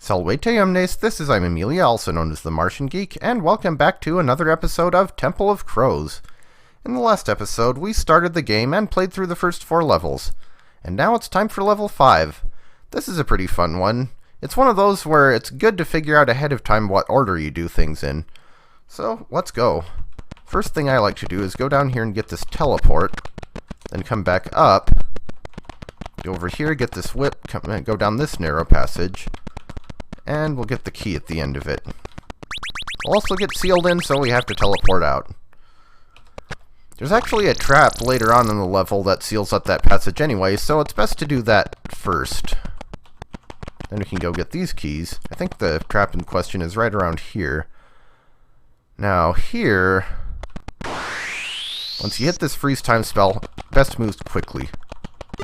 Salvete omnes, this is I'm Amelia, also known as TheMartianGeek, and welcome back to another episode of Temple of Kroz. In the last episode, we started the game and played through the first 4 levels, and now it's time for level 5. This is a pretty fun one. It's one of those where it's good to figure out ahead of time what order you do things in. So, let's go. First thing I like to do is go down here and get this teleport, then come back up, go over here, get this whip, go down this narrow passage, and we'll get the key at the end of it. We'll also get sealed in, so we have to teleport out. There's actually a trap later on in the level that seals up that passage anyway, so it's best to do that first. Then we can go get these keys. I think the trap in question is right around here. Now here, once you hit this freeze time spell, best moves quickly.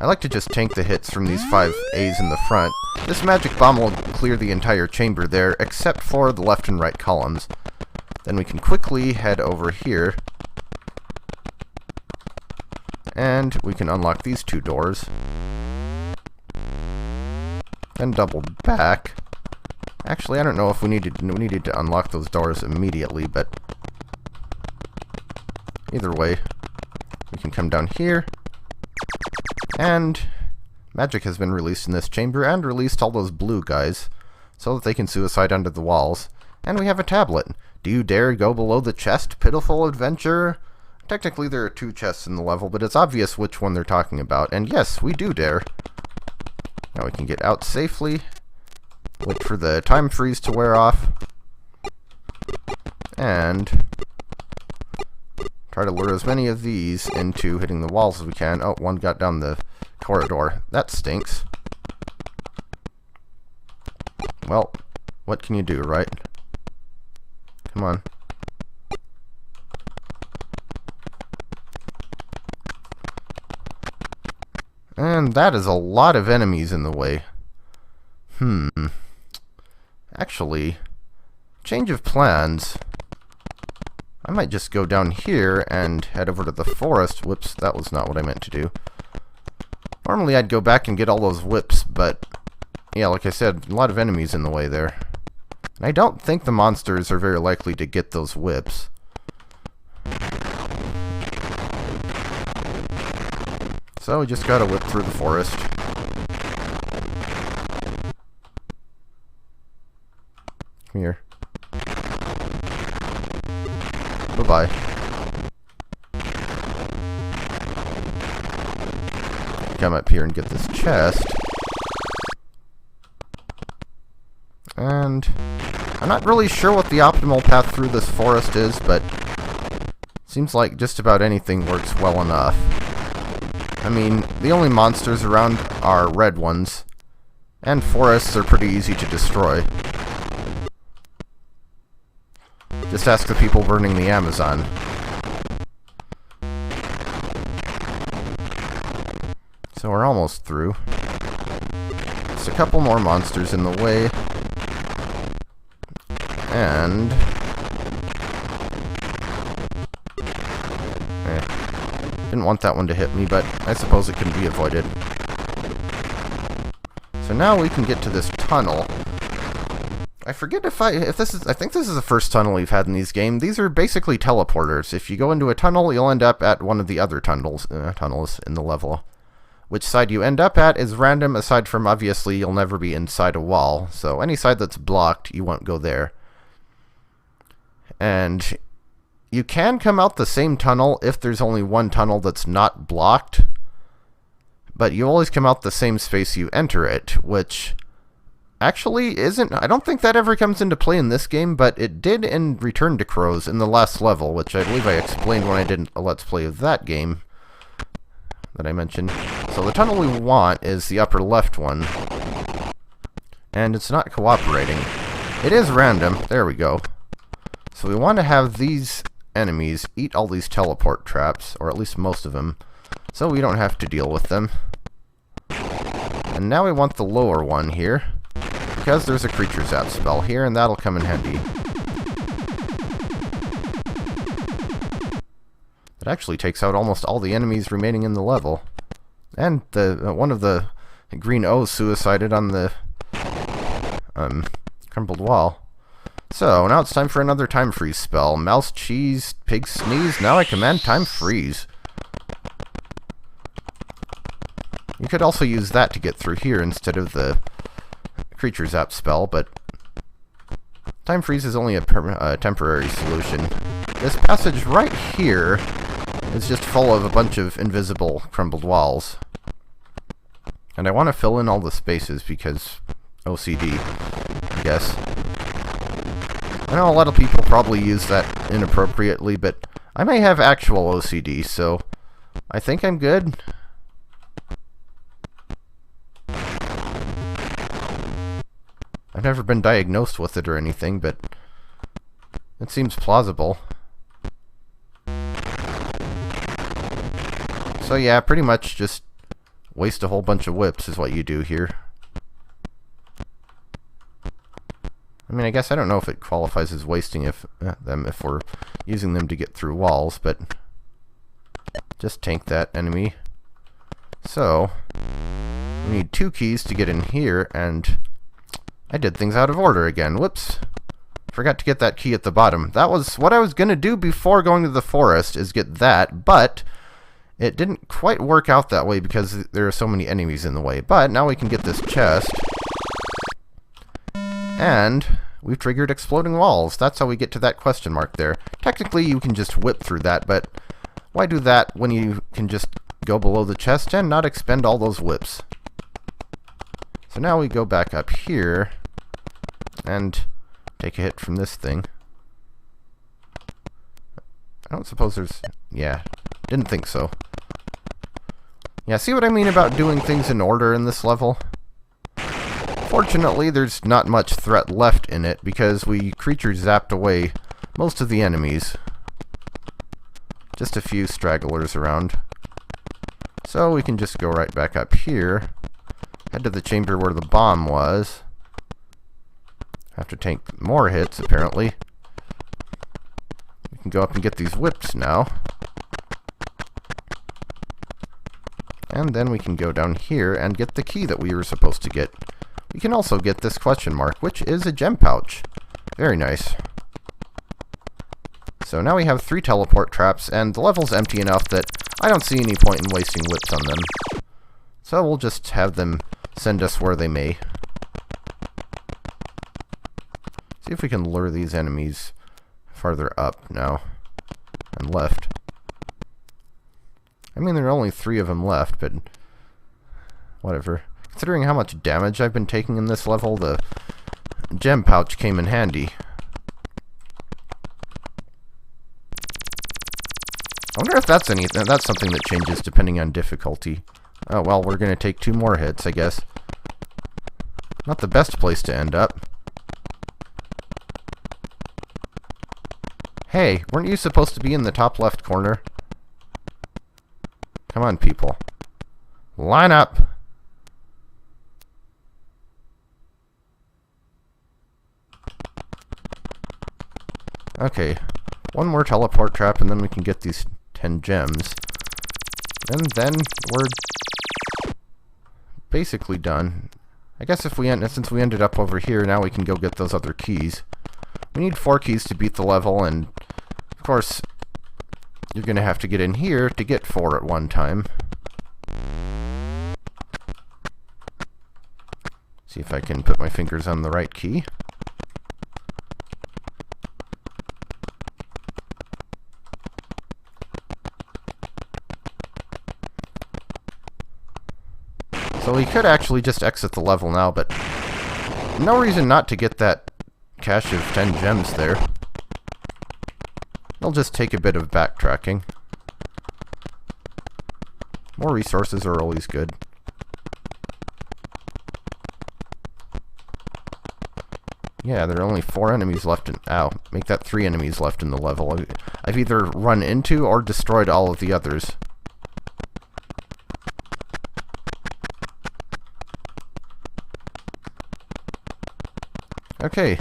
I like to just tank the hits from these 5 A's in the front. This magic bomb will clear the entire chamber there, except for the left and right columns. Then we can quickly head over here, and we can unlock these 2 doors. Then double back. Actually, I don't know if we needed to unlock those doors immediately, but either way, we can come down here. And magic has been released in this chamber and released all those blue guys so that they can suicide under the walls. And we have a tablet. Do you dare go below the chest, pitiful adventurer? Technically there are 2 chests in the level, but it's obvious which one they're talking about. And yes, we do dare. Now we can get out safely, wait for the time freeze to wear off, and try to lure as many of these into hitting the walls as we can. Oh, one got down the corridor. That stinks. Well, what can you do, right? Come on. And that is a lot of enemies in the way. Actually, change of plans. I might just go down here and head over to the forest. Whoops, that was not what I meant to do. Normally I'd go back and get all those whips, but yeah, like I said, a lot of enemies in the way there. And I don't think the monsters are very likely to get those whips. So we just gotta whip through the forest. Come here. Bye-bye. Come up here and get this chest. And I'm not really sure what the optimal path through this forest is, but seems like just about anything works well enough. I mean, the only monsters around are red ones, and forests are pretty easy to destroy. Just ask the people burning the Amazon. So we're almost through. Just a couple more monsters in the way. And didn't want that one to hit me, but I suppose it can be avoided. So now we can get to this tunnel. I forget I think this is the first tunnel we've had in these games. These are basically teleporters. If you go into a tunnel, you'll end up at one of the other tunnels in the level. Which side you end up at is random, aside from obviously you'll never be inside a wall. So any side that's blocked, you won't go there. And you can come out the same tunnel if there's only one tunnel that's not blocked. But you always come out the same space you enter it, which actually isn't... I don't think that ever comes into play in this game, but it did in Return to Kroz in the last level, which I believe I explained when I did a Let's Play of that game that I mentioned. So the tunnel we want is the upper left one. And it's not cooperating. It is random. There we go. So we want to have these enemies eat all these teleport traps, or at least most of them, so we don't have to deal with them. And now we want the lower one here, because there's a creature zap spell here, and that'll come in handy. It actually takes out almost all the enemies remaining in the level. And one of the green O's suicided on the crumbled wall. So, now it's time for another time freeze spell. Mouse, cheese, pig, sneeze. Now I command time freeze. You could also use that to get through here instead of the creature zap spell, but time freeze is only a temporary solution. This passage right here is just full of a bunch of invisible crumbled walls. And I want to fill in all the spaces because OCD, I guess. I know a lot of people probably use that inappropriately, but I may have actual OCD, so I think I'm good. I've never been diagnosed with it or anything, but it seems plausible. So yeah, pretty much just waste a whole bunch of whips is what you do here. I mean, I guess I don't know if it qualifies as wasting them if we're using them to get through walls, but just tank that enemy. So, we need 2 keys to get in here, and I did things out of order again. Whoops. Forgot to get that key at the bottom. That was what I was going to do before going to the forest, is get that, but it didn't quite work out that way because there are so many enemies in the way. But now we can get this chest. And we've triggered exploding walls. That's how we get to that question mark there. Technically, you can just whip through that, but why do that when you can just go below the chest and not expend all those whips? So now we go back up here and take a hit from this thing. I don't suppose there's... yeah, didn't think so. Yeah, see what I mean about doing things in order in this level? Fortunately, there's not much threat left in it because we creature zapped away most of the enemies. Just a few stragglers around. So we can just go right back up here. Head to the chamber where the bomb was. Have to tank more hits, apparently. We can go up and get these whips now. And then we can go down here and get the key that we were supposed to get. We can also get this question mark, which is a gem pouch. Very nice. So now we have 3 teleport traps, and the level's empty enough that I don't see any point in wasting whips on them. So we'll just have them send us where they may. See if we can lure these enemies farther up now. And left. I mean, there are only 3 of them left, but whatever. Considering how much damage I've been taking in this level, the gem pouch came in handy. I wonder if that's something that changes depending on difficulty. Oh, well, we're going to take 2 more hits, I guess. Not the best place to end up. Hey, weren't you supposed to be in the top left corner? Come on, people. Line up! Okay, 1 more teleport trap and then we can get these 10 gems. And then we're basically done. I guess if since we ended up over here, now we can go get those other keys. We need 4 keys to beat the level, and of course, you're going to have to get in here to get 4 at one time. See if I can put my fingers on the right key. So we could actually just exit the level now, but no reason not to get that cache of 10 gems there. It'll just take a bit of backtracking. More resources are always good. Yeah, there are only 4 enemies left in... ow, make that 3 enemies left in the level. I've either run into or destroyed all of the others. Okay.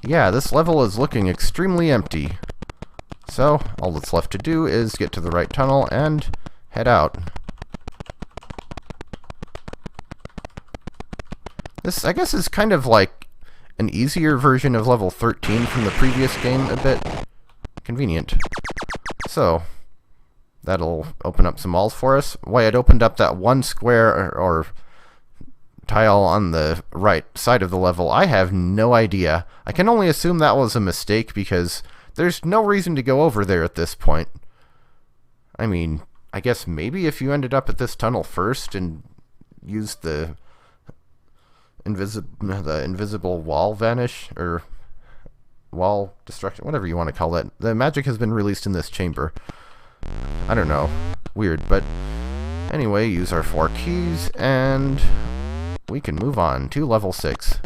Yeah, this level is looking extremely empty. So, all that's left to do is get to the right tunnel and head out. This, I guess, is kind of like an easier version of level 13 from the previous game a bit. Convenient. So, that'll open up some walls for us. Why it opened up that one square or tile on the right side of the level, I have no idea. I can only assume that was a mistake because there's no reason to go over there at this point. I mean, I guess maybe if you ended up at this tunnel first and used the invisible wall vanish, or wall destruction, whatever you want to call it. The magic has been released in this chamber. I don't know. Weird, but anyway, use our 4 keys, and we can move on to level 6.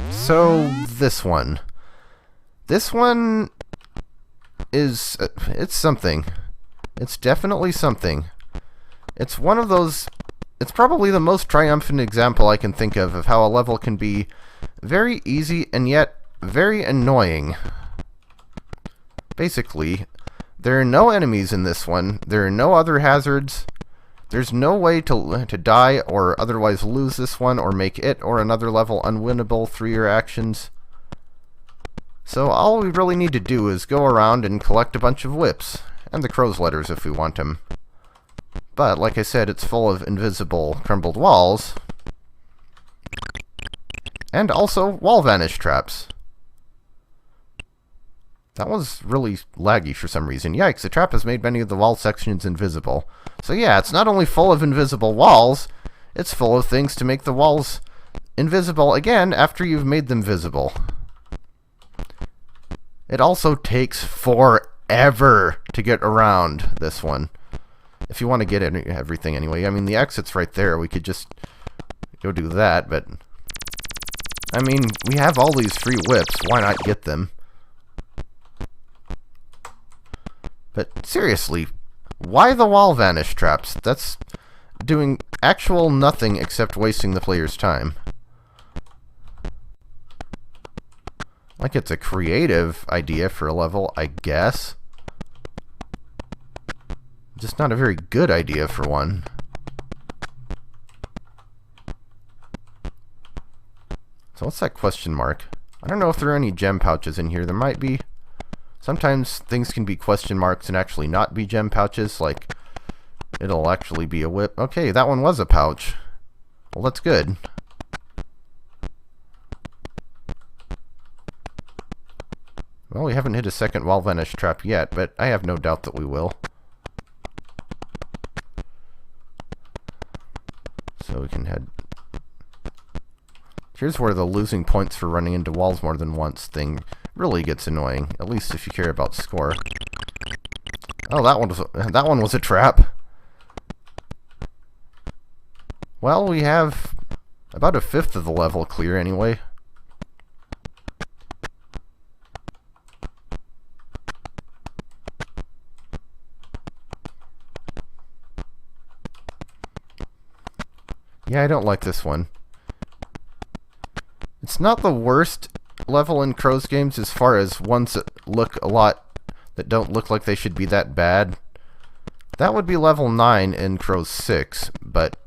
So, this one. This one is... it's something. It's definitely something. It's one of those... It's probably the most triumphant example I can think of how a level can be very easy and yet very annoying. Basically, there are no enemies in this one. There are no other hazards. There's no way to die or otherwise lose this one or make it or another level unwinnable through your actions. So all we really need to do is go around and collect a bunch of whips, and the Kroz letters if we want them. But, like I said, it's full of invisible crumbled walls, and also wall vanish traps. That was really laggy for some reason. Yikes, the trap has made many of the wall sections invisible. So yeah, it's not only full of invisible walls, it's full of things to make the walls invisible again after you've made them visible. It also takes forever to get around this one. If you want to get everything anyway. I mean, the exit's right there. We could just go do that, but... I mean, we have all these free whips. Why not get them? But seriously, why the wall vanish traps? That's doing actual nothing except wasting the player's time. Like, it's a creative idea for a level, I guess. Just not a very good idea for one. So what's that question mark? I don't know if there are any gem pouches in here. There might be. Sometimes things can be question marks and actually not be gem pouches, like it'll actually be a whip. Okay, that one was a pouch. Well, that's good. Well, we haven't hit a second wall vanish trap yet, but I have no doubt that we will. So we can head... Here's where the losing points for running into walls more than once thing really gets annoying, at least if you care about score. Oh, that one was a trap. Well, we have about a fifth of the level clear anyway. Yeah, I don't like this one. It's not the worst level in Kroz games as far as ones that look a lot, that don't look like they should be that bad. That would be level 9 in Kroz 6, but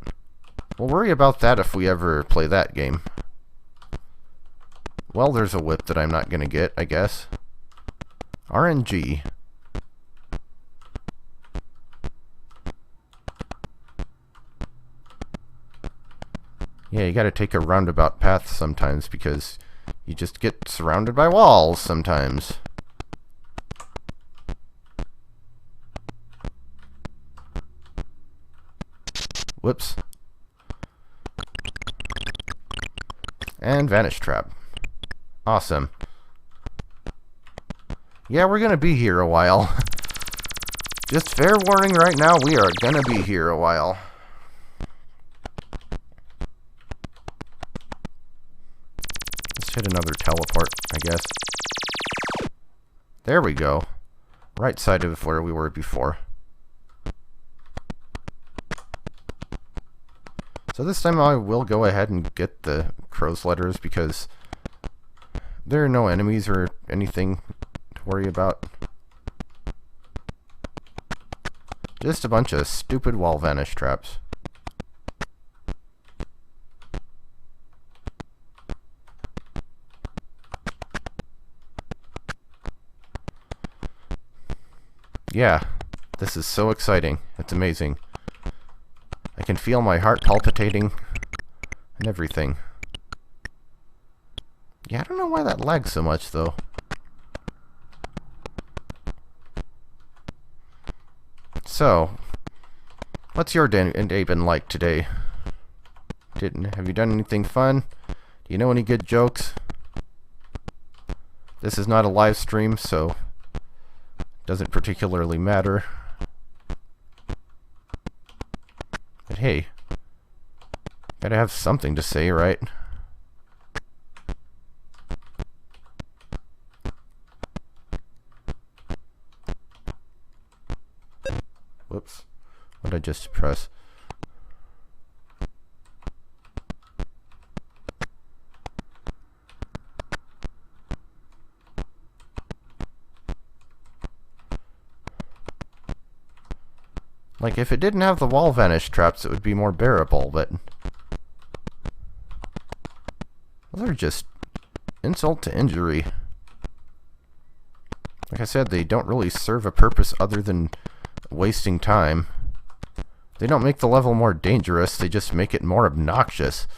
we'll worry about that if we ever play that game. Well, there's a whip that I'm not going to get, I guess. RNG. Yeah, you gotta take a roundabout path sometimes because you just get surrounded by walls sometimes. Whoops. And vanish trap. Awesome. Yeah, we're gonna be here a while. Just fair warning right now, we are gonna be here a while. Hit another teleport, I guess. There we go. Right side of where we were before. So this time I will go ahead and get the Kroz letters because there are no enemies or anything to worry about. Just a bunch of stupid wall vanish traps. Yeah, this is so exciting. It's amazing. I can feel my heart palpitating and everything. Yeah, I don't know why that lags so much, though. So, what's your day been like today? Have you done anything fun? Do you know any good jokes? This is not a live stream, so it doesn't particularly matter. But hey, gotta have something to say, right? Whoops. What did I just press? Like, if it didn't have the wall vanish traps, it would be more bearable, but those are just insult to injury. Like I said, they don't really serve a purpose other than wasting time. They don't make the level more dangerous, they just make it more obnoxious.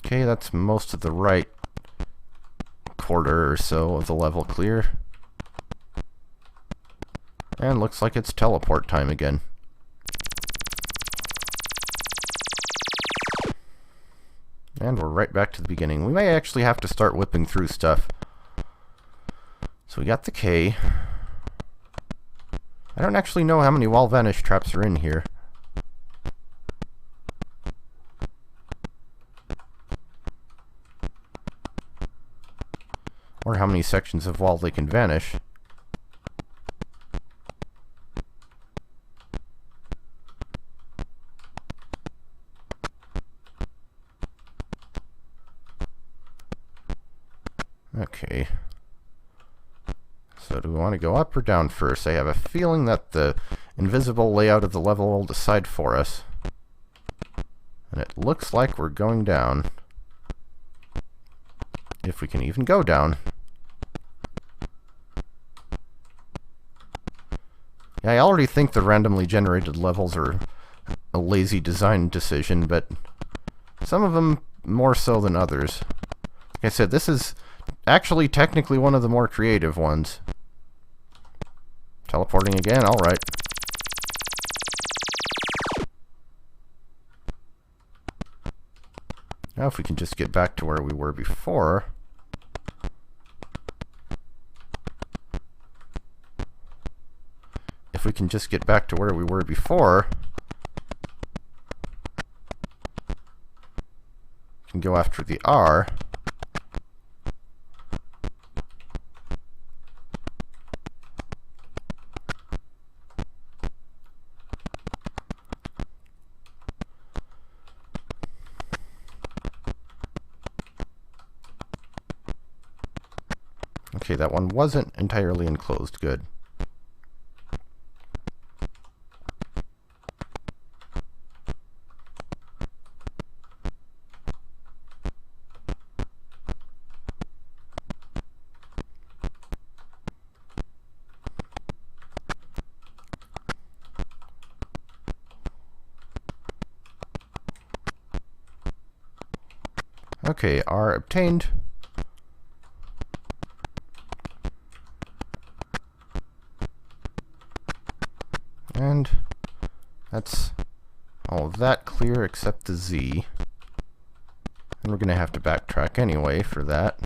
Okay, that's most of the right quarter or so of the level clear. And looks like it's teleport time again. And we're right back to the beginning. We may actually have to start whipping through stuff. So we got the K. I don't actually know how many wall vanish traps are in here. Or how many sections of wall they can vanish. Okay. So do we want to go up or down first? I have a feeling that the invisible layout of the level will decide for us. And it looks like we're going down. If we can even go down. Yeah, I already think the randomly generated levels are a lazy design decision, but some of them more so than others. Like I said, this is actually technically one of the more creative ones. Teleporting again, alright. Now if we can just get back to where we were before. If we can just get back to where we were before, we can go after the R. Okay, that one wasn't entirely enclosed. Good. Okay, R obtained. And that's all of that clear except the Z. And we're going to have to backtrack anyway for that.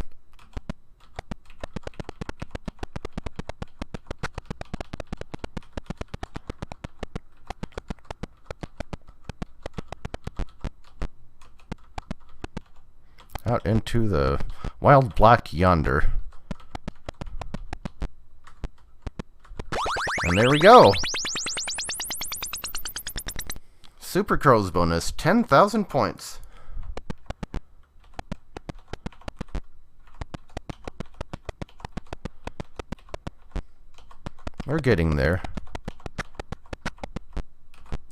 Out into the wild black yonder. And there we go! Super Kroz bonus, 10,000 points. We're getting there.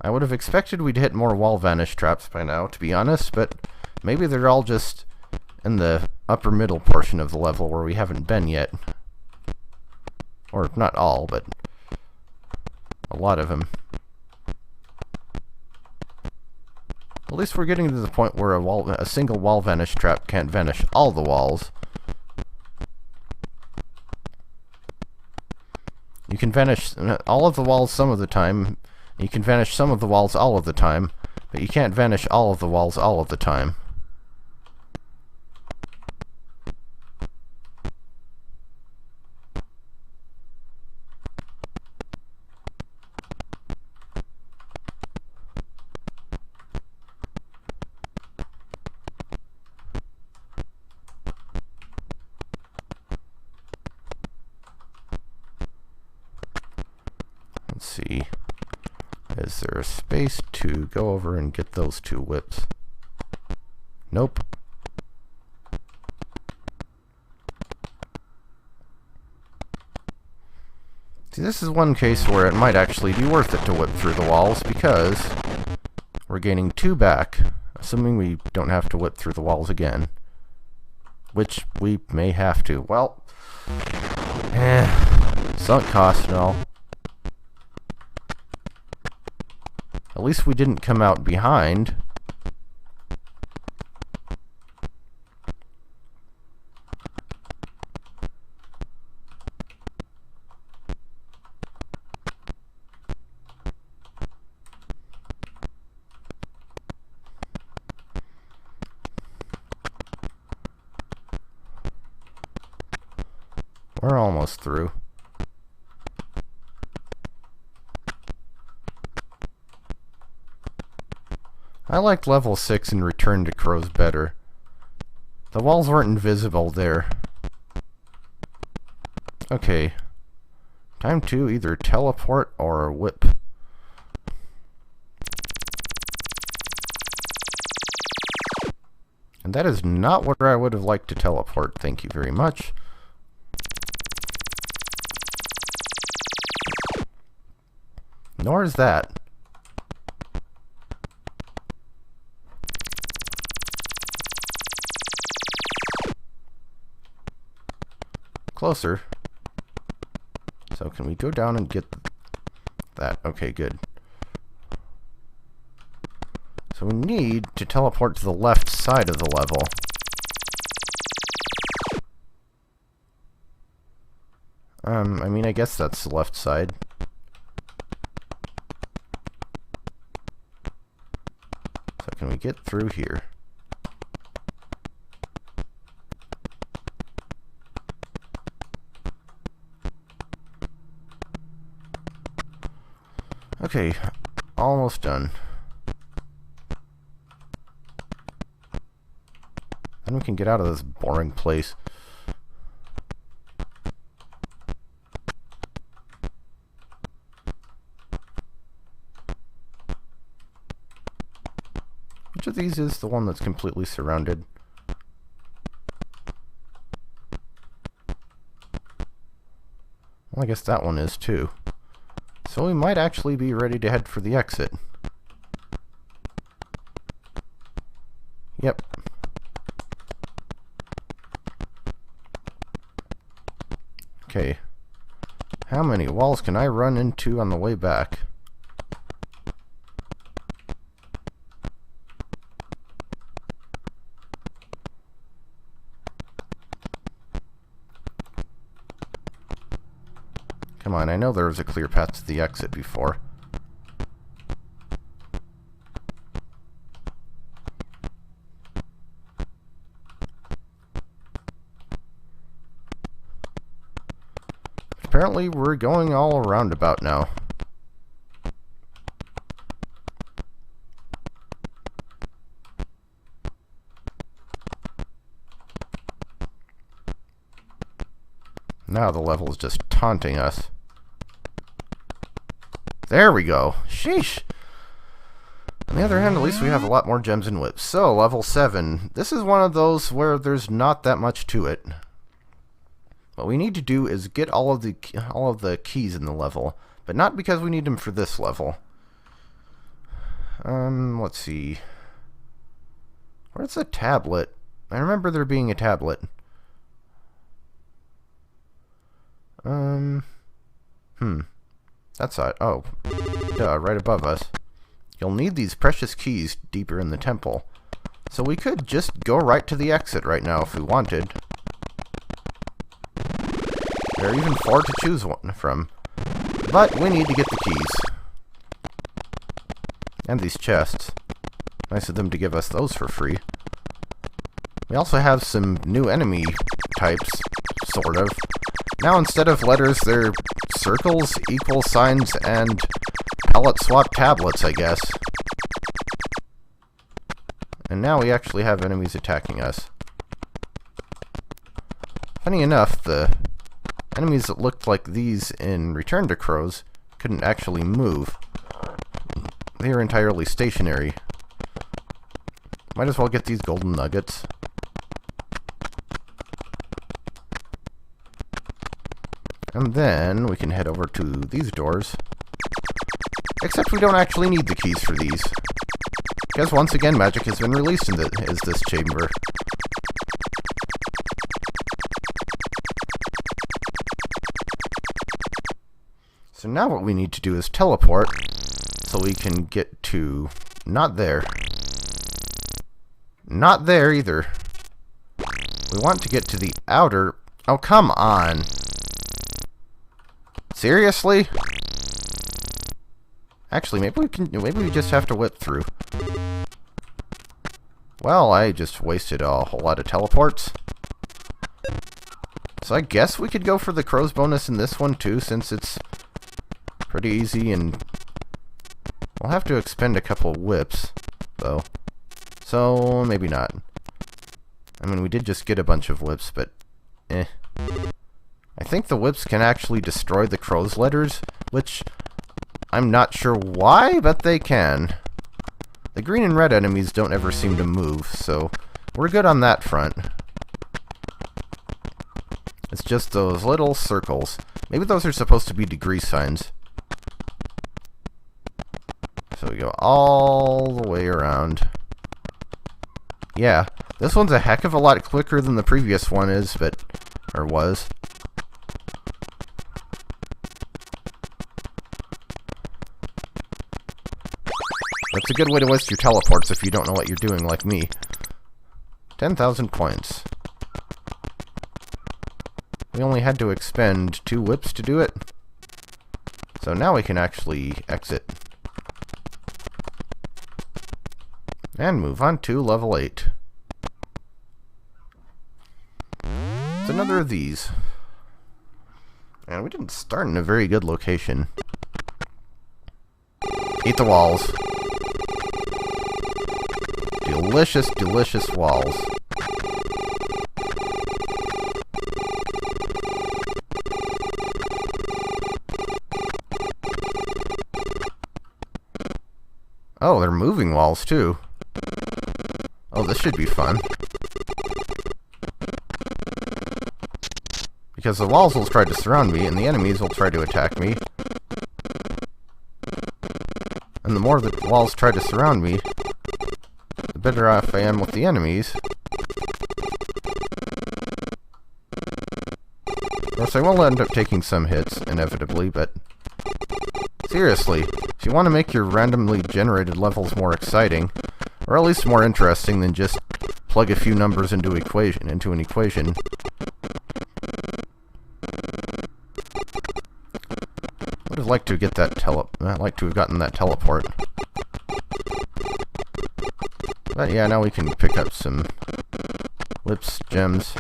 I would have expected we'd hit more wall vanish traps by now, to be honest, but maybe they're all just in the upper middle portion of the level where we haven't been yet. Or not all, but a lot of them. At least we're getting to the point where a single wall vanish trap can't vanish all the walls. You can vanish all of the walls some of the time. You can vanish some of the walls all of the time, but you can't vanish all of the walls all of the time. Let's see. Is there a space to go over and get those two whips? Nope. See, this is one case where it might actually be worth it to whip through the walls, because we're gaining 2 back, assuming we don't have to whip through the walls again. Which we may have to. Well, sunk cost and all. At least we didn't come out behind. We're almost through. I liked level 6 and Return to Kroz better. The walls weren't invisible there. Okay. Time to either teleport or whip. And that is not where I would have liked to teleport, thank you very much. Nor is that. Closer. So can we go down and get that? Okay, good. So we need to teleport to the left side of the level. I mean, I guess that's the left side. So can we get through here? Okay, almost done. Then we can get out of this boring place. Which of these is the one that's completely surrounded? Well, I guess that one is too. So we might actually be ready to head for the exit. Yep. Okay. How many walls can I run into on the way back? Come on, I know there was a clear path to the exit before. Apparently we're going all roundabout now. Now the level is just taunting us. There we go. Sheesh. On the other hand, at least we have a lot more gems and whips. So, level 7. This is one of those where there's not that much to it. What we need to do is get all of the keys in the level, but not because we need them for this level. Let's see. Where's the tablet? I remember there being a tablet. That's odd. Oh, duh, right above us. You'll need these precious keys deeper in the temple. So we could just go right to the exit right now if we wanted. There are even 4 to choose one from. But we need to get the keys. And these chests. Nice of them to give us those for free. We also have some new enemy types, sort of. Now instead of letters, they're circles, equal signs, and pellet swap tablets, I guess. And now we actually have enemies attacking us. Funny enough, the enemies that looked like these in Return to Kroz couldn't actually move. They were entirely stationary. Might as well get these golden nuggets. And then we can head over to these doors. Except we don't actually need the keys for these. Because once again, magic has been released in this chamber. So now what we need to do is teleport so we can get to... not there. Not there either. We want to get to the outer... Oh, come on. Seriously? Actually, maybe we just have to whip through. Well, I just wasted a whole lot of teleports. So I guess we could go for the Kroz bonus in this one too, since it's pretty easy, and we'll have to expend a couple whips, though. So, maybe not. I mean, we did just get a bunch of whips, but eh. I think the whips can actually destroy the Kroz letters, which I'm not sure why, but they can. The green and red enemies don't ever seem to move, so we're good on that front. It's just those little circles. Maybe those are supposed to be degree signs. So we go all the way around. Yeah, this one's a heck of a lot quicker than the previous one is, but... or was. That's a good way to waste your teleports if you don't know what you're doing, like me. 10,000 points. We only had to expend 2 whips to do it. So now we can actually exit. And move on to level 8. It's another of these. And we didn't start in a very good location. Eat the walls. Delicious, delicious walls. Oh, they're moving walls too. Oh, this should be fun. Because the walls will try to surround me, and the enemies will try to attack me. And the more the walls try to surround me, the better off I am with the enemies. Of course, I will end up taking some hits, inevitably, but... seriously, if you want to make your randomly generated levels more exciting, or at least more interesting than just plug a few numbers into an equation. Would have liked to get that I'd like to have gotten that teleport. But yeah, now we can pick up some whips, gems.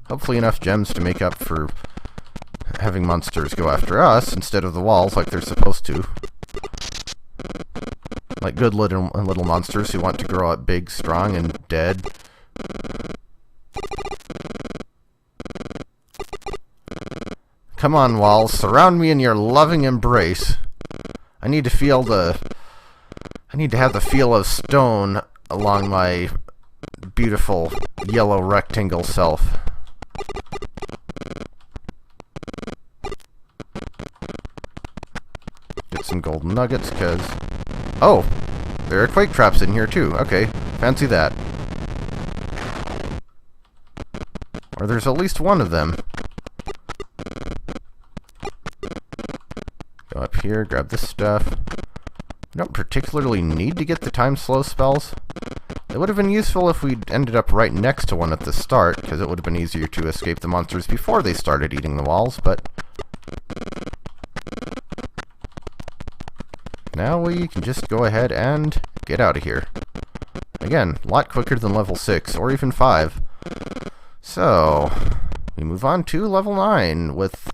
Hopefully enough gems to make up for having monsters go after us instead of the walls like they're supposed to. Like good little monsters who want to grow up big, strong, and dead. Come on, walls, surround me in your loving embrace. I need to have the feel of stone along my beautiful yellow rectangle self. Get some golden nuggets, cause... oh! There are quake traps in here too. Okay, fancy that. Or there's at least one of them. here, grab this stuff. We don't particularly need to get the time slow spells. It would have been useful if we'd ended up right next to one at the start, because it would have been easier to escape the monsters before they started eating the walls, but now we can just go ahead and get out of here. Again, a lot quicker than level 6, or even 5. So, we move on to level 9 with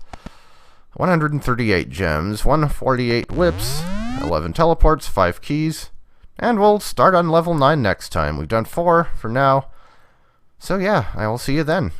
138 gems, 148 whips, 11 teleports, 5 keys, and we'll start on level 9 next time. We've done 4 for now. So yeah, I will see you then.